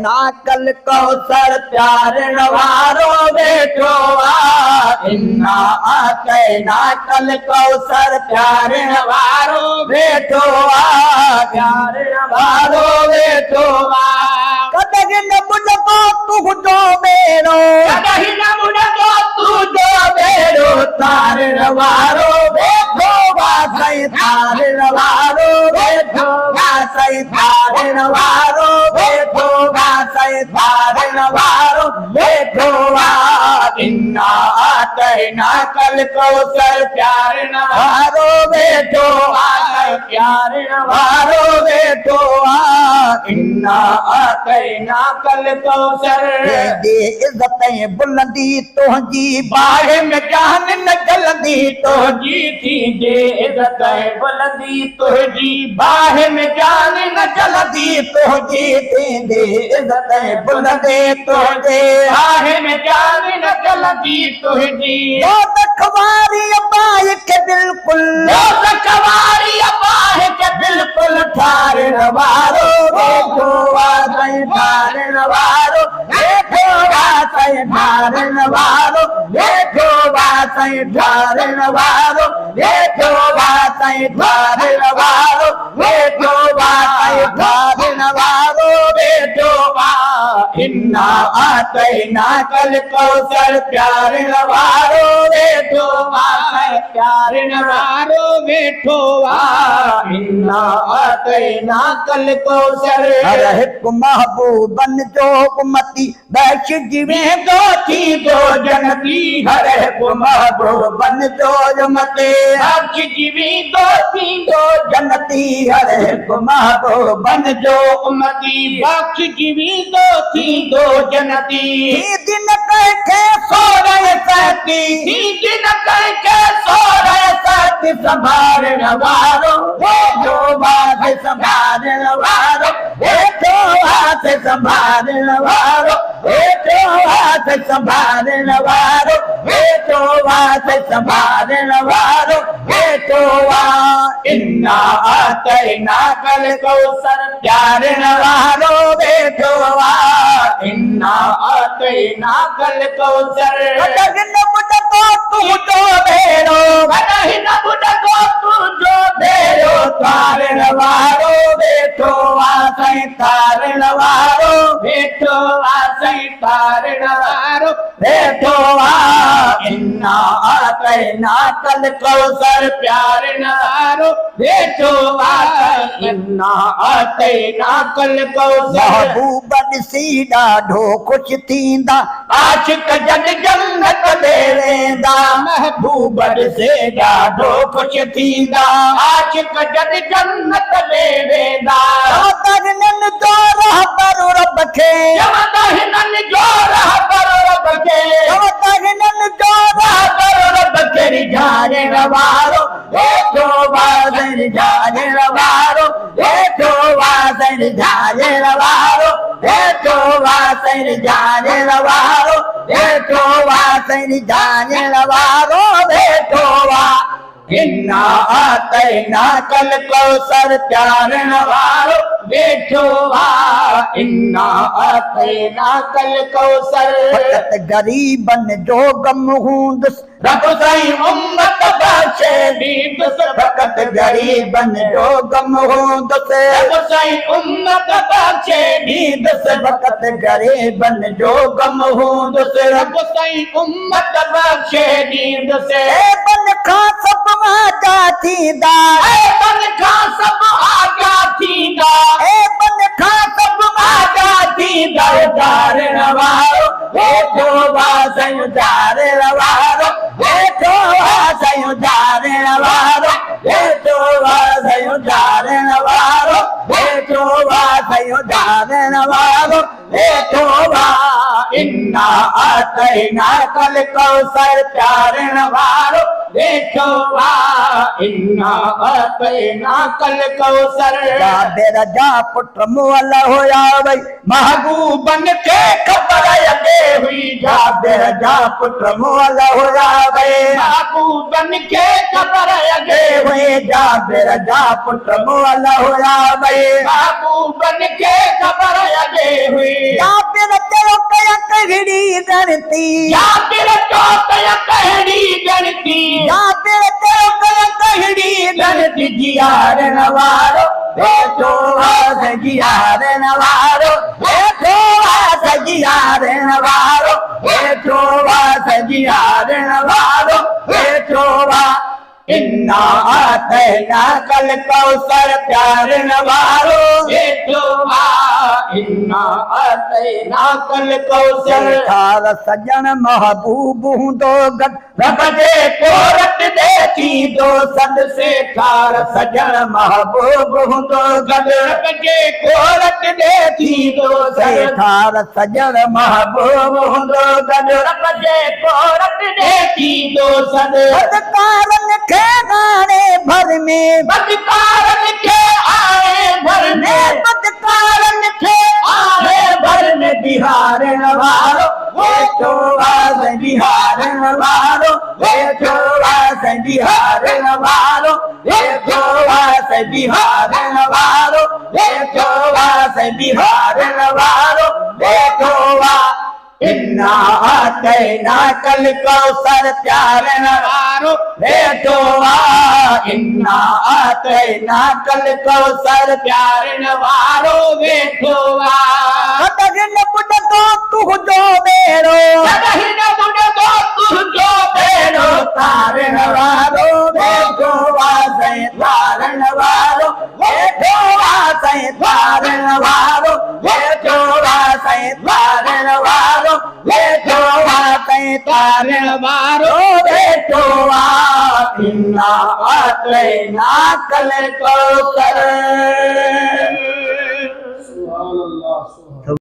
नाकल कौसर प्यारण वारो बेठो इन्ना आते नाकल कौसर प्यारण वारो बेठो प्यारण वारो बेठो कदहि न मुझको तुझो बेरो कदहि न मुझको तुझो बेरो तारण वारो बेठो सही तारण वारो बेठो सही तारण वारो बेठो सही तारण वारो बेठो इन्ना आते नाकल कौसर प्यारण वारो बेठो प्यारण वारो बेठो इन्ना आते नाकल कौसर दे इज्जत बुलंदी तुझी बाह में जान न जल्दी तुझी थी दे इज्जत बुलंदी तुझी बाह में जान न जल्दी तुझी थी दे इज्जत बुलंदी तुझे बाह में जान न जल्दी तुझी दो तखवारी बाह के बिल्कुल दो तखवारी बाह के बिल्कुल ठार वारो बेठो सही ठार वारो बेठो सही ठार वारो बेठो सही ठार वारो बेठो सही ठार वारो बेठो सही ठार वारो बेठो इन्ना आते नाकल कौसर प्यारण वारो बेठो प्यारण वारो बेठो इन्ना आते नाकल कौसर हिक महबूबन जो उम्मती बैश जीवे दो थी दो जनती हर हिक महबूबन जो उम्मती बैश जीवे दो थी दो जनती हर हिक महबूबन जो उम्मती बैश जीवे दो थी दो जनती दिन कह के सो रहे साथी दिन कह के सो रहे साथी संभाल वारो जो बात संभाल वारो बेठो हाथ संभाल वारो बेठो हाथ संभाल वारो बेठो हाथ संभाल वारो बेठो इन्ना आते नाकल कौसर प्यारण वारो बेठो इन्ना आते नाकल कौसर कदहि न मुझको तुझो बेरो कदहि न मुझको तुझो बेरो तारण वारो बेठो सही तारण वारो बेठो सही तारण वारो बेठो इन्ना आते नाकल कौसर प्यारण वारो बेठो इन्ना आते नाकल कौसर महबूबन सी ॾाढो ख़ुशि थींदा आशिक जन जन्नत में वेंदा महबूबन से ॾाढो ख़ुशि थींदा आशिक जन जन्नत में वेंदा हिननि जो रहबर रब खे चवंदा हिननि जो रहबर रब खे चवंदा हिननि जो रहबर रब खे रिझारण वारो बेठो रिझारण वारो बेठो रिझारण वारो बेठो रिझारण वारो बेठो रिझारण वारो बेठो इन्ना आते नाकल कौसर प्यारण वारो बेठो इन्ना आते नाकल कौसर फकत गरीबन जो गम हूंदुसि रब साईं उम्मत बख्शे ॾींदुसि फकत गरीबन जो गम हूंदुसि रब साईं उम्मत बख्शे ॾींदुसि फकत गरीबन जो गम हूंदुसि रब साईं उम्मत बख्शे ॾींदुसि बन खां सभु आगा थींदा बन खां सभु आगा थींदा बन खां सभु आगा थींदा उधारण वारो बेठो साईं उधारण वारो बेठो साईं उधारण वारो बेठो साईं उधारण वारो बेठो साईं उधारण वारो बेठो इन्ना आते नाकल कौसर प्यारण वारो बेठो इन्ना अतैनाकल कौसर। जाबिर जा पुट मुअल होया वई महबूबन के खबर अगे हुई। जाबिर जा पुट मुअल होया वई महबूबन के खबर अगे हुई। जाबिर जा पुट मुअल होया वई महबूबन के खबर अगे हुई। जाबिर चलो कया कहड़ी गणती। जाबिर चो कया कहड़ी गणती। जाबिर चलो कया कहड़ी गणती। जियार नवारो बेटो वास जियार नवारो बेटो वास जियार नवारो बेटो वास जियार नवारो बेटो वा। इन्ना अतैनाकल कौसर प्यार नवारो बेटो वा। इन्ना अतैनाकल कौसर। थार सजन महबूब हूंदो गद रब जे कोरट देखी दो सद से। थार सजन महबूब हूंदो गद रब जे कोरट देखी दो सद। थार सजन महबूब हूंदो गद रब जे कोरट देखी दो सद। बदकारन के आए भर में बदकारन के आए भर में बदकारन के आए भर में। बिहार नवारो बेटो वास बिहार नवारो बेटो वास बिहार नवारो बेटो वास बिहार नवारो बेटो वास बिहार नवारो बेटो वा। इन्ना अतैनाकल कौसर प्यार नवारो बेटो वा। इन्ना अतैनाकल कौसर प्यार नवारो बेटो वा। कदहिन बुड तो तुझो बेरो कदहिन बुड तो तुझो बेरो। तार नवारो बेटो वा से तार नवारो बेटो वा से तार नवारो बेटो वा से तार नवारो बेटो वा से तार नवारो बेटो वा। इन्ना अतैनाकल कौसर।